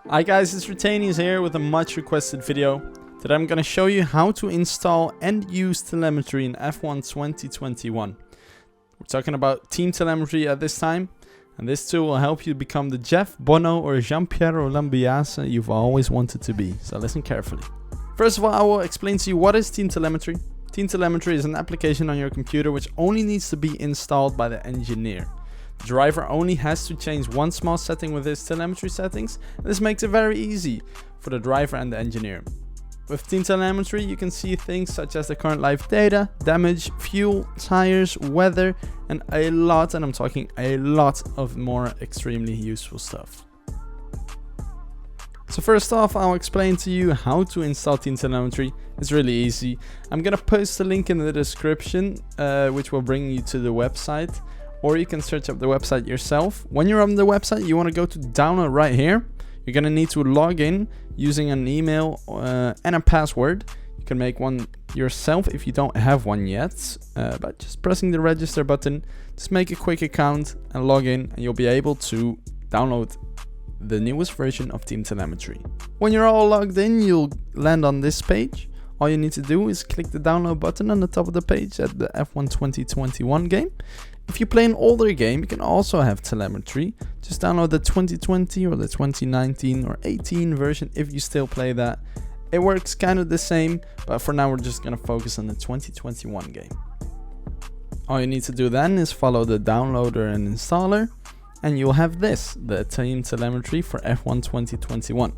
Hi guys, it's Retanius here with a much requested video. Today I'm going to show you how to install and use telemetry in F1 2021. We're talking about TeamTelemetry at this time, and this tool will help you become the Jeff, Bono or Giampiero Lambiase you've always wanted to be, so listen carefully. First of all, I will explain to you what is TeamTelemetry. TeamTelemetry is an application on your computer which only needs to be installed by the engineer. The driver only has to change one small setting with his telemetry settings, and this makes it very easy for the driver and the engineer. With TeamTelemetry you can see things such as the current live data, damage, fuel, tires, weather, and I'm talking a lot of more extremely useful stuff. So first off, I'll explain to you how to install TeamTelemetry. It's really easy. I'm gonna post a link in the description which will bring you to the website, or you can search up the website yourself. When you're on the website, you want to go to download right here. You're gonna need to log in using an email and a password. You can make one yourself if you don't have one yet, but just pressing the register button, just make a quick account and log in, and you'll be able to download the newest version of TeamTelemetry. When you're all logged in, you'll land on this page. All you need to do is click the download button on the top of the page at the F1 2021 game. If you play an older game, you can also have telemetry. Just download the 2020 or the 2019 or 18 version if you still play that. It works kind of the same, but for now we're just going to focus on the 2021 game. All you need to do then is follow the downloader and installer, and you'll have this, the TeamTelemetry for F1 2021.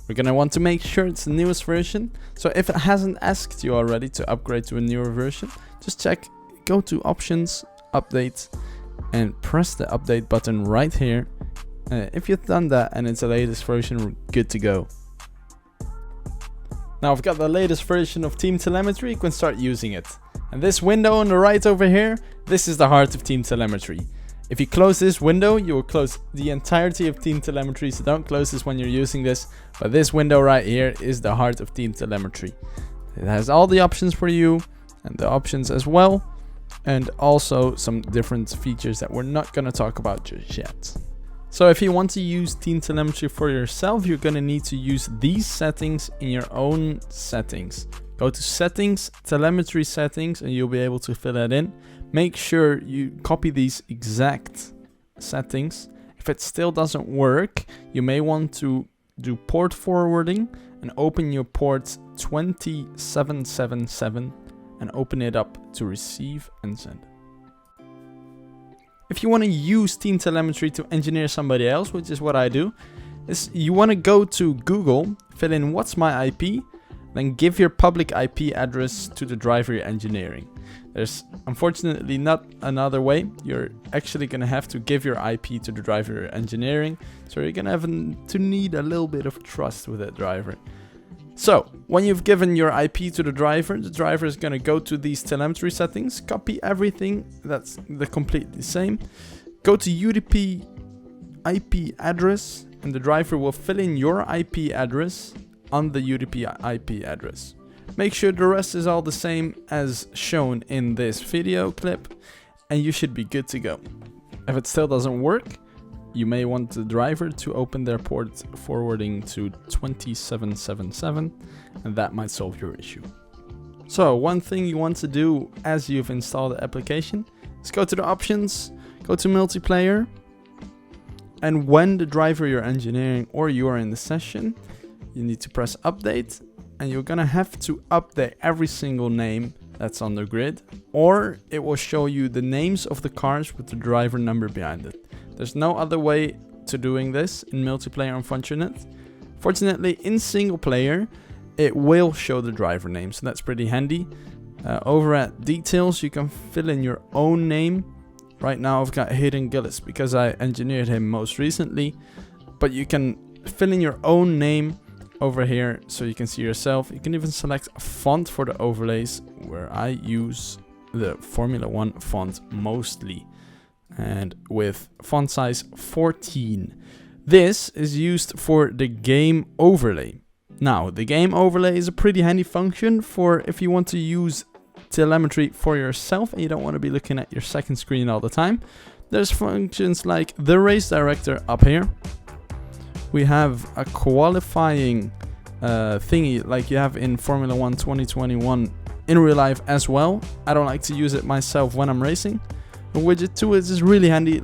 We're going to want to make sure it's the newest version, so if it hasn't asked you already to upgrade to a newer version, just check, go to options, update, and press the update button right here. If you've done that and it's the latest version, we're good to go. Now I've got the latest version of TeamTelemetry, you can start using it. And this window on the right over here, this is the heart of TeamTelemetry. If you close this window, you will close the entirety of TeamTelemetry, so don't close this when you're using this. But this window right here is the heart of TeamTelemetry. It has all the options for you, and the options as well, and also some different features that we're not going to talk about just yet. So if you want to use TeamTelemetry for yourself, you're going to need to use these settings in your own settings. Go to settings, telemetry settings, and you'll be able to fill that in. Make sure you copy these exact settings. If it still doesn't work, you may want to do port forwarding and open your port 2777 and open it up to receive and send. If you want to use TeamTelemetry to engineer somebody else, which is what I do, is you want to go to Google, fill in what's my IP, then give your public IP address to the driver you're engineering. There's unfortunately not another way. You're actually going to have to give your IP to the driver you're engineering, so you're going to have to need a little bit of trust with that driver. So when you've given your IP to the driver is going to go to these telemetry settings, copy everything that's completely same, go to UDP IP address, and the driver will fill in your IP address on the UDP IP address. Make sure the rest is all the same as shown in this video clip, and you should be good to go. If it still doesn't work, you may want the driver to open their port forwarding to 2777, and that might solve your issue. So one thing you want to do as you've installed the application is go to the options, go to multiplayer, and when the driver you're engineering or you are in the session, you need to press update, and you're gonna have to update every single name that's on the grid, or it will show you the names of the cars with the driver number behind it. There's no other way to doing this in multiplayer, unfortunately. Fortunately, in single player, it will show the driver name, so that's pretty handy. Over at details, you can fill in your own name. Right now I've got Hayden Gillis because I engineered him most recently, but you can fill in your own name over here so you can see yourself. You can even select a font for the overlays, where I use the Formula 1 font mostly, and with font size 14. This is used for the game overlay. Now, the game overlay is a pretty handy function for if you want to use telemetry for yourself and you don't want to be looking at your second screen all the time. There's functions like the race director up here, we have a qualifying thingy like you have in Formula 1 2021 in real life as well. I don't like to use it myself when I'm racing. The widget 2 is just really handy.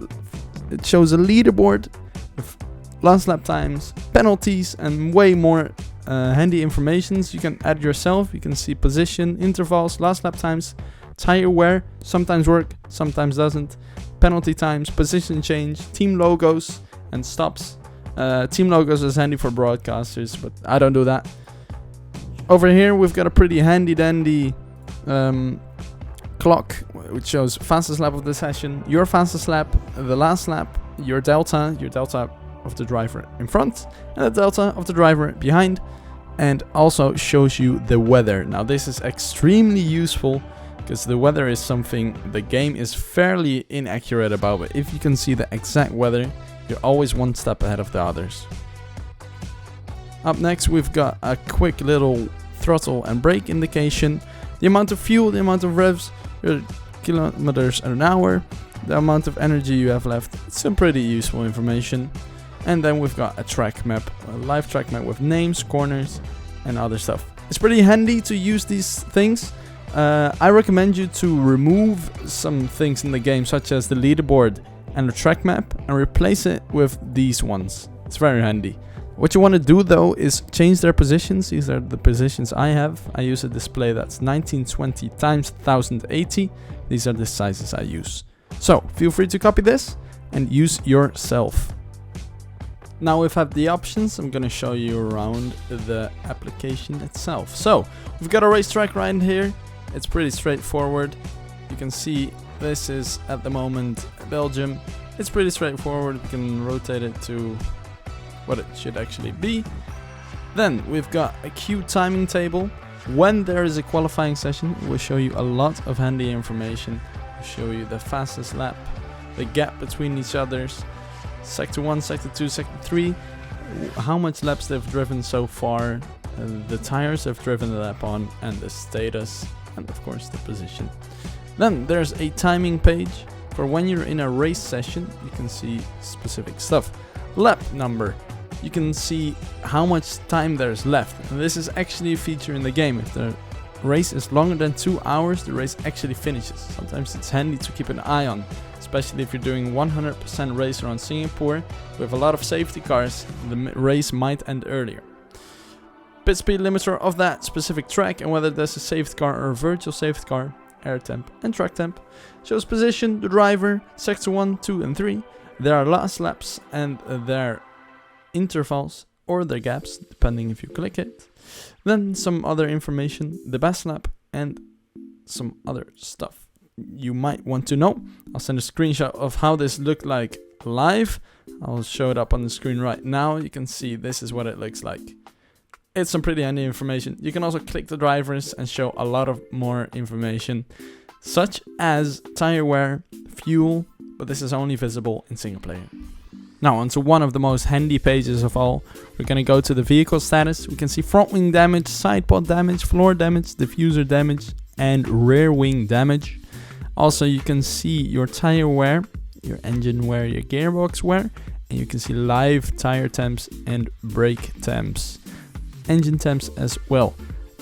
It shows a leaderboard with last lap times, penalties, and way more handy informations. You can add yourself. You can see position, intervals, last lap times, tire wear, sometimes work, sometimes doesn't, penalty times, position change, team logos, and stops. Team logos is handy for broadcasters, but I don't do that. Over here we've got a pretty handy dandy clock which shows fastest lap of the session, your fastest lap, the last lap, your delta of the driver in front, and the delta of the driver behind, and also shows you the weather. Now this is extremely useful because the weather is something the game is fairly inaccurate about, but if you can see the exact weather, you're always one step ahead of the others. Up next we've got a quick little throttle and brake indication, the amount of fuel, the amount of revs, your kilometers an hour, the amount of energy you have left. It's some pretty useful information. And then we've got a track map, a live track map with names, corners, and other stuff. It's pretty handy to use these things. I recommend you to remove some things in the game, such as the leaderboard and the track map, and replace it with these ones. It's very handy. What you want to do though is change their positions. These are the positions I have. I use a display that's 1920 times 1080. These are the sizes I use. So feel free to copy this and use yourself. Now we've had the options, I'm going to show you around the application itself. So we've got a racetrack right here. It's pretty straightforward. You can see this is at the moment Belgium. It's pretty straightforward. We can rotate it to what it should actually be. Then we've got a queue timing table. When there is a qualifying session, it will show you a lot of handy information. It will show you the fastest lap, the gap between each others, sector 1, sector 2, sector 3, how much laps they've driven so far, the tires they've driven the lap on, and the status, and of course the position. Then there's a timing page for when you're in a race session. You can see specific stuff. Lap number. You can see how much time there's left, and this is actually a feature in the game. If the race is longer than 2 hours, the race actually finishes. Sometimes it's handy to keep an eye on, especially if you're doing 100% race around Singapore with a lot of safety cars. The race might end earlier. Pit speed limiter of that specific track and whether there's a safety car or a virtual safety car, air temp and track temp. Shows position, the driver, sector 1, 2 and 3. There are last laps and their intervals or their gaps, depending if you click it. Then some other information, the best lap, and some other stuff you might want to know. I'll send a screenshot of how this looked like live. I'll show it up on the screen right now. You can see this is what it looks like. It's some pretty handy information. You can also click the drivers and show a lot of more information, such as tire wear, fuel, but this is only visible in single player. Now onto one of the most handy pages of all. We're going to go to the vehicle status. We can see front wing damage, side pod damage, floor damage, diffuser damage, and rear wing damage. Also you can see your tire wear, your engine wear, your gearbox wear, and you can see live tire temps and brake temps, engine temps as well.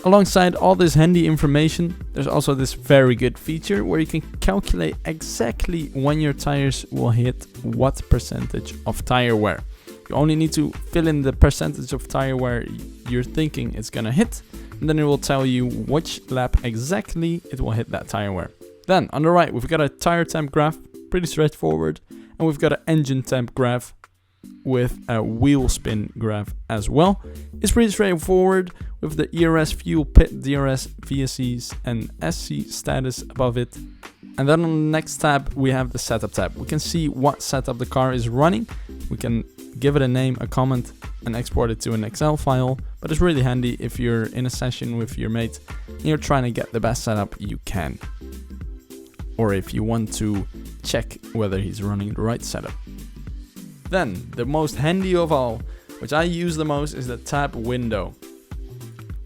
Alongside all this handy information, there's also this very good feature where you can calculate exactly when your tires will hit what percentage of tire wear. You only need to fill in the percentage of tire wear you're thinking it's gonna hit, and then it will tell you which lap exactly it will hit that tire wear. Then on the right, we've got a tire temp graph, pretty straightforward, and we've got an engine temp graph with a wheel spin graph as well. It's pretty straightforward with the ERS fuel, pit, DRS, VSCs and SC status above it. And then on the next tab we have the setup tab. We can see what setup the car is running. We can give it a name, a comment, and export it to an Excel file. But it's really handy if you're in a session with your mate and you're trying to get the best setup you can, or if you want to check whether he's running the right setup. Then, the most handy of all, which I use the most, is the TabWindow.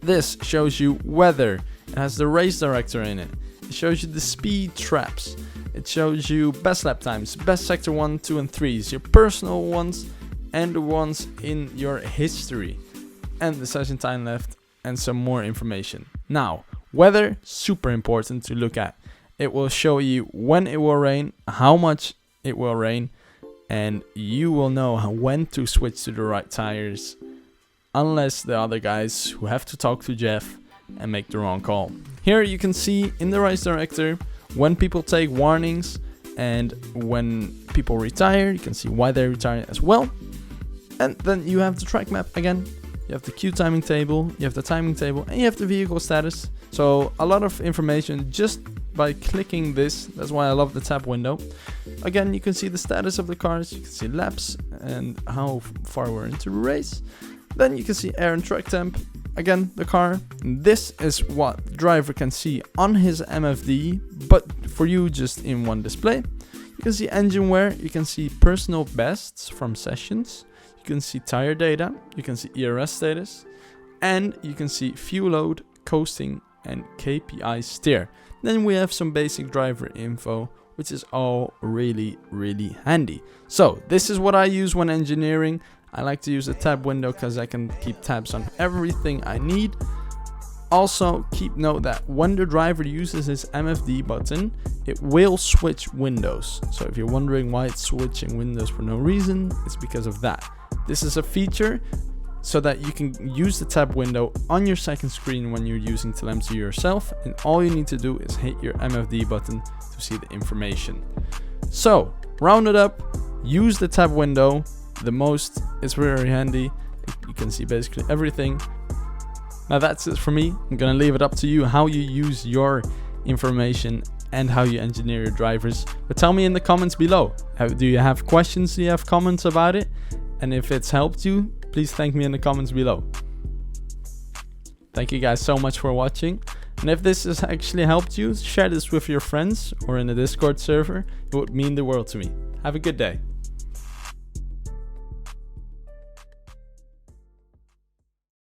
This shows you weather. It has the race director in it. It shows you the speed traps. It shows you best lap times, best sector 1, 2 and 3s, your personal ones, and the ones in your history, and the session time left, and some more information. Now, weather, super important to look at. It will show you when it will rain, how much it will rain, and you will know when to switch to the right tires, unless the other guys who have to talk to Jeff and make the wrong call. Here you can see in the race director when people take warnings and when people retire. You can see why they retire as well. And then you have the track map again. You have the queue timing table, you have the timing table, and you have the vehicle status. So a lot of information just by clicking this. That's why I love the tab window. Again, you can see the status of the cars, you can see laps and how far we're into the race. Then you can see air and track temp. Again, the car. This is what the driver can see on his MFD, but for you just in one display. You can see engine wear, you can see personal bests from sessions. You can see tire data, you can see ERS status, and you can see fuel load, coasting, and KPI steer. Then we have some basic driver info, which is all really handy. So this is what I use when engineering. I like to use the tab window because I can keep tabs on everything I need. Also, keep note that when the driver uses his MFD button, it will switch windows. So if you're wondering why it's switching windows for no reason, it's because of that. This is a feature so that you can use the tab window on your second screen when you're using telemetry yourself, and all you need to do is hit your MFD button to see the information. So, round it up, use the tab window. The most is very handy. You can see basically everything. Now that's it for me. I'm gonna leave it up to you how you use your information and how you engineer your drivers. But tell me in the comments below. Do you have questions? Do you have comments about it? And if it's helped you, please thank me in the comments below. Thank you guys so much for watching. And if this has actually helped you, share this with your friends or in the Discord server. It would mean the world to me. Have a good day.